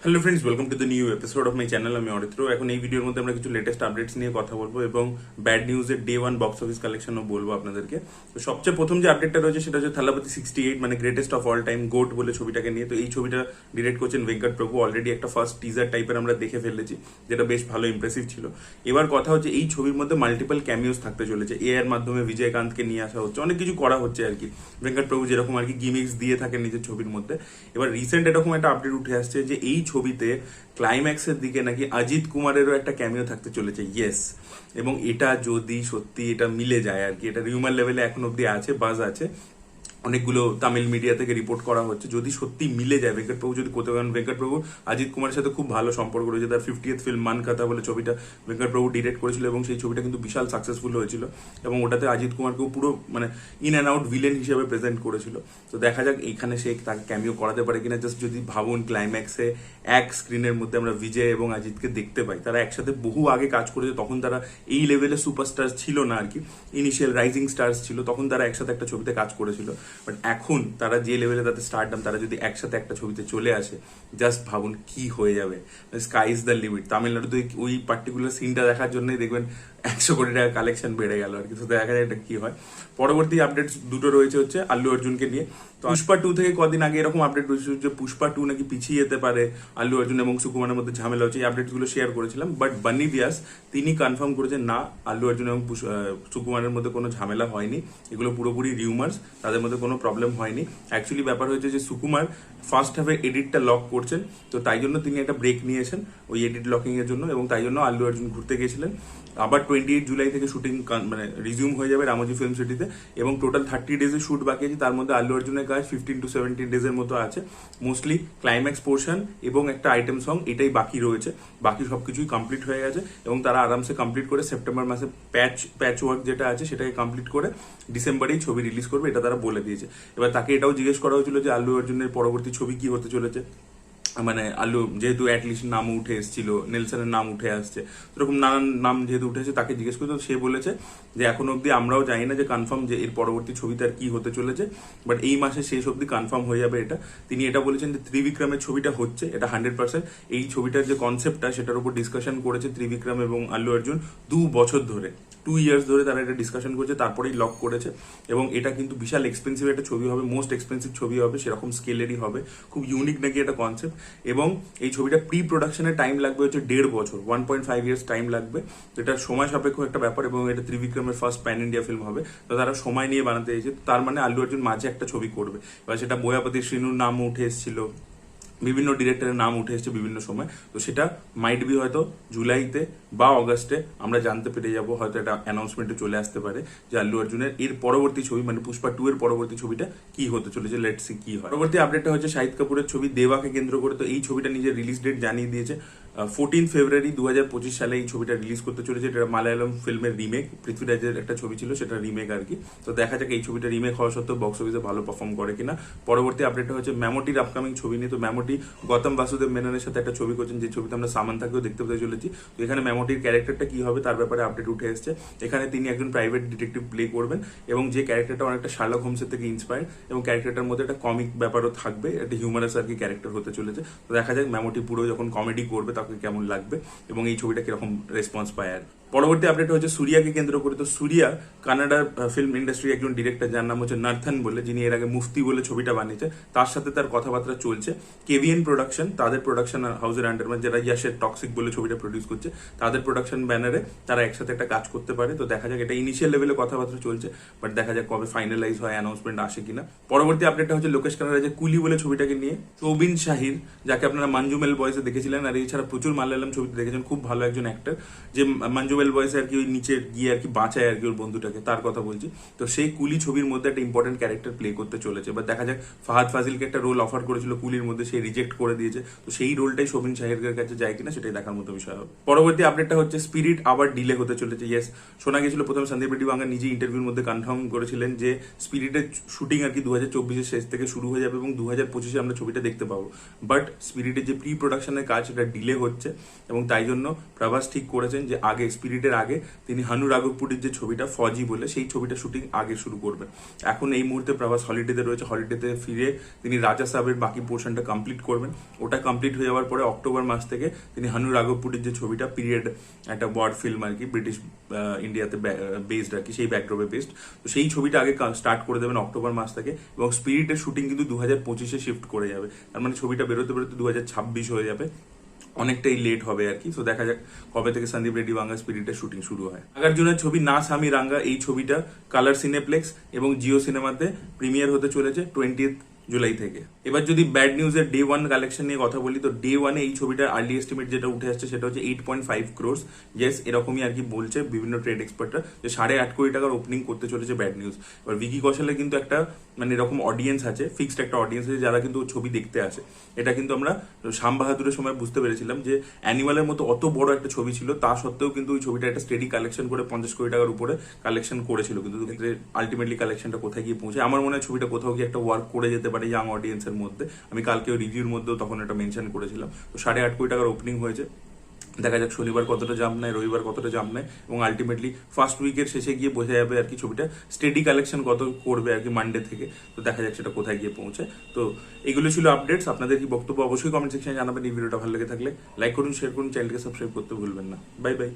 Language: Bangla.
Hello friends, welcome to the new episode of my channel. আমি অরিত্র। এখন এই ভিডিওর মধ্যে আমরা কিছু লেটেস্ট আপডেটস নিয়ে কথা বলবো এবং ব্যাড নিউজের ডে ওয়ান বক্স অফিস কালেকশনও বলবো আপনাদেরকে। তো সবচেয়ে প্রথম যে আপডেটটা রয়েছে সেটা হচ্ছে থালাপতি 68, মানে greatest of all time, goat বলে ছবিটাকে নিয়ে। তো এই ছবিটা ডিরেক্ট করছেন ভেঙ্কট প্রভু। অলরেডি একটা ফার্স্ট টিজার টাইপের আমরা দেখে ফেলেছি, যেটা বেশ ভালো ইমপ্রেসিভ ছিল। এবার কথা হচ্ছে এই ছবির মধ্যে মাল্টিপল ক্যামিওস থাকতে চলেছে। এর মাধ্যমে বিজয়কান্তকে নিয়ে আসা হচ্ছে, অনেক কিছু করা হচ্ছে আর কি। ভেঙ্কট প্রভু যেরকম আর কি গিমিক্স দিয়ে থাকেন নিজের ছবির মধ্যে। এবার রিসেন্ট এরকম একটা আপডেট উঠে আসছে যে এই ছবিতে ক্লাইম্যাক্সের দিকে নাকি অজিত কুমারেরও একটা ক্যামিও থাকতে চলেছে। ইয়েস, এবং এটা যদি সত্যি এটা মিলে যায় আর কি, এটা রিউমার লেভেলে এখন অব্দি আছে, বাজ আছে। অনেকগুলো তামিল মিডিয়া থেকে রিপোর্ট করা হচ্ছে, যদি সত্যি মিলে যায় ভেঙ্কট প্রভু যদি কোথাও, কারণ ভেঙ্কট প্রভু অজিত কুমারের সাথে খুব ভালো সম্পর্ক রয়েছে। তার 50th ফিল্ম মান কথা বলে ছবিটা ভেঙ্কট প্রভু ডিরেক্ট করেছিল এবং সেই ছবিটা কিন্তু বিশাল সাকসেসফুল হয়েছিল এবং ওটাতে অজিত কুমারকেও পুরো মানে ইন অ্যান্ড আউট ভিলেন হিসেবে প্রেজেন্ট করেছিল। তো দেখা যাক এখানে সে তাকে ক্যামিও করাতে পারে কিনা। জাস্ট যদি ভাবুন, ক্লাইম্যাক্সে এক স্ক্রিনের মধ্যে আমরা বিজয় এবং অজিতকে দেখতে পাই। তারা একসাথে বহু আগে কাজ করেছে, তখন তারা এই লেভেলে সুপারস্টার ছিল না আর কি, ইনিশিয়াল রাইজিং স্টার্স ছিল, তখন তারা একসাথে একটা ছবিতে কাজ করেছিল। বাট এখন তারা যে লেভেলে তাদের স্টারডাম, তারা যদি একসাথে একটা ছবিতে চলে আসে, জাস্ট ভাবুন কি হয়ে যাবে। Sky is the limit. তামিলনাড়ুতে ওই পার্টিকুলার সিনটা দেখার জন্যই দেখবেন 100 কোটি টাকা কালেকশন বেড়ে গেল আর কি। তো দেখা যায় এটা কি হয়। পরবর্তী আপডেট দুটো রয়েছে হচ্ছে আল্লু অর্জুনকে নিয়ে। তো পুষ্পা 2 থেকে কদিন আগে এরকম আপডেট রয়েছে যে পুষ্পা 2 নাকি পিছিয়ে যেতে পারে, আল্লু অর্জুন এবং সুকুমারের মধ্যে ঝামেলা হচ্ছে। এই আপডেটগুলো শেয়ার করেছিলাম, বাট বান্নি বিয়াস তিনি কনফার্ম করেছেন না, আল্লু অর্জুন এবং সুকুমারের মধ্যে কোনো ঝামেলা হয়নি, এগুলো পুরোপুরি রিউমার্স, তাদের মধ্যে কোনো প্রবলেম হয়নি। অ্যাকচুয়ালি ব্যাপার হয়েছে যে সুকুমার ফার্স্ট হাফে এডিটটা লক করছেন, তো তাই জন্য তিনি একটা ব্রেক নিয়েছেন ওই এডিট লকিং এর জন্য, এবং তাই জন্য আল্লু অর্জুন ঘুরতে গিয়েছিলেন। আবার 28 জুলাই থেকে শুটিং মানে রিজিউম হয়ে যাবে রামোজি ফিল্ম সিটিতে, এবং টোটাল 30 ডেজের শুট বাকি আছে। তার মধ্যে আল্লু অর্জুনের কাজ 15 to 17 ডেজের মতো আছে। মোস্টলি ক্লাইম্যাক্স পোর্শন এবং একটা আইটেম সং এটাই বাকি রয়েছে, বাকি সবকিছুই কমপ্লিট হয়ে গেছে এবং তারা আরামসে কমপ্লিট করে সেপ্টেম্বর মাসে প্যাচ ওয়ার্ক যেটা আছে সেটাকে কমপ্লিট করে ডিসেম্বরেই ছবি রিলিজ করবে, এটা তারা বলে দিয়েছে। এবার তাকে এটাও জিজ্ঞেস করা হয়েছিল যে আল্লু অর্জুনের পরবর্তী ছবি কি হতে চলেছে, মানে আল্লু যেহেতু অ্যাটলিস্ট নাম উঠে এসেছিল, নেলসনের নাম উঠে আসছে, এরকম নানান নাম যেহেতু উঠে এসেছে, তাকে জিজ্ঞেস করতে সে বলেছে যে এখনো অব্দি আমরাও জানি না যে কনফার্ম যে এর পরবর্তী ছবিতে আর কি হতে চলেছে, বাট এই মাসে শেষ অব্দি কনফার্ম হয়ে যাবে এটা। তিনি এটা বলেছেন যে ত্রিবিক্রমের ছবিটা হচ্ছে, এটা 100%। এই ছবিটার যে কনসেপ্টটা সেটার উপর ডিসকাশন করেছে ত্রিবিক্রম এবং আল্লু অর্জুন 2 বছর ধরে, 2 ইয়ার্স ধরে তারা এটা ডিসকাশন করছে, তারপরেই লক করেছে। এবং এটা কিন্তু বিশাল এক্সপেন্সিভ একটা ছবি হবে, মোস্ট এক্সপেন্সিভ ছবি হবে, সেরকম স্কেলেরই হবে, খুব ইউনিক নাকি একটা কনসেপ্ট। এবং এই ছবিটা প্রি প্রোডাকশনের টাইম লাগবে হচ্ছে 1.5 বছর, 1.5 ইয়ার্স টাইম লাগবে। এটা সময় সাপেক্ষ একটা ব্যাপার, এবং এটা ত্রিবিক্রমের ফার্স্ট প্যান ইন্ডিয়া ফিল্ম হবে, তো তারা সময় নিয়ে বানাতে চাইছে। তার মানে আল্লু অর্জুন মাঝে একটা ছবি করবে। এবার সেটা বোয়াপতি শ্রীনুর নাম উঠে এসেছিল, বিভিন্ন ডিরেক্টরের নাম উঠে এসছে বিভিন্ন সময়, তো সেটা মাইট বি হয়তো জুলাইতে বা অগস্টে আমরা জানতে পেরে যাব, হয়তো একটা অ্যানাউন্সমেন্টে চলে আসতে পারে যে আল্লু অর্জুনের এর পরবর্তী ছবি মানে পুষ্পা 2 এর পরবর্তী ছবিটা কি হতে চলেছে। লেটস সি কি হয়। পরবর্তী আপডেটটা হচ্ছে শাহিদ কাপুরের ছবি দেওয়াকে কেন্দ্র করে। তো এই ছবিটা নিজের রিলিজ ডেট জানিয়ে দিয়েছে 14 ফেব্রুয়ারি 2025 সালে এই ছবিটা রিলিজ করতে চলেছে। এটা মালায়ালম ফিল্মের রিমেক, পৃথ্বীরাজের একটা ছবি ছিল, সেটা রিমেক আর কি। তো দেখা যাক এই ছবিটা রিমেক হওয়া সত্ত্বেও বক্স অফিসে ভালো পারফর্ম করে কিনা। পরবর্তী আপডেটটা হচ্ছে ম্যামোটির আপকামিং ছবি নিয়ে। তো ম্যামোটি গৌতম বাসুদেব মেননের সাথে একটা ছবি করছেন, যে ছবিতে আমরা সামান্থাকেও দেখতে পেতে চলেছি। তো এখানে ম্যামোটির ক্যারেক্টারটা কি হবে তার ব্যাপারে আপডেট উঠে এসেছে। এখানে তিনি একজন প্রাইভেট ডিটেকটিভ প্লে করবেন, এবং যে ক্যারেক্টারটা অনেকটা শার্লক হোমসের থেকে ইন্সপায়ার্ড, এবং ক্যারেক্টারটার মধ্যে একটা কমিক ব্যাপারও থাকবে, একটা হিউমারাস আর কি ক্যারেক্টার হতে চলেছে। তো দেখা যাক ম্যামোটি পুরো যখন কমেডি করবে তাকে কেমন লাগবে এবং এই ছবিটা কিরকম রেসপন্স পায় আর। পরবর্তী আপডেট হচ্ছে সূর্যাকে কেন্দ্র করে। তো সূর্যা কানাডার ফিল্ম ইন্ডাস্ট্রির একজন ডিরেক্টর, যার নাম হচ্ছে নার্থন বলে, যিনি এর আগে মুফতি বলে ছবিটা বানিয়েছে, তার সাথে তার কথাবার্তা চলছে। কেভিএন প্রোডাকশন, তাদের প্রোডাকশন হাউসের আন্ডার, মানে যারা ইয়াসের টক্সিক বলে ছবিটা প্রডিউস করছে, তাদের প্রোডাকশন ব্যানারে তারা একসাথে একটা কাজ করতে পারে। তো দেখা যাক, এটা ইনিশিয়াল লেভেলে কথাবার্তা চলছে, বাট দেখা যাক কবে ফাইনালাইজ হয়, অ্যানাউন্সমেন্ট আসে কিনা। পরবর্তী আপডেটটা হচ্ছে লোকেশ কানারাজের কুলি বলে ছবিটাকে নিয়ে। চৌবিন শাহির, যাকে আপনারা মঞ্জুমেল বয়েসে দেখেছিলেন, আর এছাড়া প্রচুর মালায়ালাম ছবিতে দেখেছেন, খুব ভালো একজন অ্যাক্টর, যে মঞ্জুমেল বয়েসে আর কি ওই নিচে গিয়ে আর কি বাঁচায় আর কি ওর বন্ধুটাকে, তার কথা বলছি। তো সেই কুলি ছবির মধ্যে একটা ইম্পর্টেন্ট ক্যারেক্টার প্লে করতে চলেছে। এবার দেখা যাক, ফাহাদ ফাজিলকে একটা রোল অফার করেছিল কুলির মধ্যে, সে রিজেক্ট করে দিয়েছে। তো সেই রোলটাই শোভিন শাহিরের কাছে যায় কিনা সেটাই দেখার মতো বিষয় হবে। পরবর্তী আপডেটটা হচ্ছে স্পিরিট আবার ডিলে হতে চলেছে। ইয়েস, শোনা গেছিল প্রথমে সন্দীপ রেড্ডি বাংলা নিজে ইন্টারভিউর মধ্যে কনফার্ম করেছিলেন যে স্পিরিটের শুটিং আর কি 2024-এর শেষ থেকে শুরু হয়ে যাবে এবং 2025-এ আমরা ছবিটা দেখতে পাবো। বাট স্পিরিটের যে প্রি প্রোডাকশনের কাজ সেটা ডিলে হচ্ছে, এবং তাই জন্য প্রভাস ঠিক করেছেন যে আগে স্পিরিটের আগে তিনি হানু রাঘবপুরীর যে ছবিটা ফজি বলে সেই ছবিটা শুটিং আগে শুরু করবেন। এখন এই মুহূর্তে প্রভাস হলিডেতে রয়েছে, হলিডেতে ফিরে তিনি রাজা সাহেবের বাকি পোর্শনটা কমপ্লিট করবেন। ওটা কমপ্লিট হয়ে যাওয়ার পরে অক্টোবর মাস থেকে তিনি হানু রাঘবপুরীর যে ছবিটা পিরিয়ড, একটা ওয়ার ফিল্ম আর কি, ব্রিটিশ ইন্ডিয়াতে বেসড আর কি, সেই ব্যাকড্রপে বেসড, তো সেই ছবিটা আগে স্টার্ট করে দেবেন অক্টোবর মাস থেকে। এবং স্পিরিটের শুটিং কিন্তু 2025-এ শিফট করে যাবে, তার মানে ছবিটা বেরোতে বেরোতে 2026 হয়ে যাবে, অনেকটাই লেট হবে আর কি। তো দেখা যাক কবে থেকে সন্দীপ রেড্ডি বাংলা স্পিরিটের শুটিং শুরু হয়। নাগার্জুনের ছবি না স্বামী রাঙ্গা, এই ছবিটা কালার সিনেপ্লেক্স এবং জিও সিনেমাতে প্রিমিয়ার হতে চলেছে 20 জুলাই থেকে। এবার যদি ব্যাড নিউজের ডে 1 কালেকশন নিয়ে কথা বলি, তো ডে 1-এ এই ছবিটার আর্লি এস্টিমেট যেটা উঠে আসছে সেটা হচ্ছে 8.5 crores। ইয়েস, এরকমই আর কি বলছে বিভিন্ন ট্রেড এক্সপার্টরা, যে 8.5 কোটি টাকার ওপেনিং করতে চলেছে ব্যাড নিউজ। এবার ভিকি কৌশলের কিন্তু একটা মানে এরকম অডিয়েন্স আছে, ফিক্সড একটা অডিয়েন্স আছে যারা কিন্তু ছবি দেখতে আসে। এটা কিন্তু আমরা শাম বাহাদুরের সময় বুঝতে পেরেছিলাম যে অ্যানিমালের মতো অত বড় একটা ছবি ছিল, তা সত্ত্বেও কিন্তু ওই ছবিটা একটা স্টেডি কালেকশন করে 50 কোটি টাকার উপরে কালেকশন করেছিল। কিন্তু আলটিমেটলি কালেকশনটা কোথায় গিয়ে পৌঁছে, আমার মনে হয় ছবিটা কোথাও গিয়ে একটা ওয়ার্ক করে যেতে পারে ইয়াং অডিয়েন্সের মধ্যে। আমি কালকে রিভিউর মধ্যেও তখন এটা মেনশন করেছিলাম। তো 8.5 কোটি টাকার ওপেনিং হয়েছে, দেখা যাক শনিবার কতটা জাম্প নেয়, রবিবার কতটা জাম্প নেয়, এবং আলটিমেটলি ফার্স্ট উইকের শেষে গিয়ে বোঝা যাবে আর কি ছবিটা স্টেডি কালেকশন কত করবে আর কি মানডে থেকে। তো দেখা যাক সেটা কোথায় গিয়ে পৌঁছে। তো এগুলো ছিল আপডেটস। আপনাদের কি বক্তব্য অবশ্যই কমেন্ট সেকশনে জানাবেন। এই ভিডিওটা ভালো লেগে থাকলে লাইক করুন, শেয়ার করুন, চ্যানেলকে সাবস্ক্রাইব করতে ভুলবেন না। Bye bye.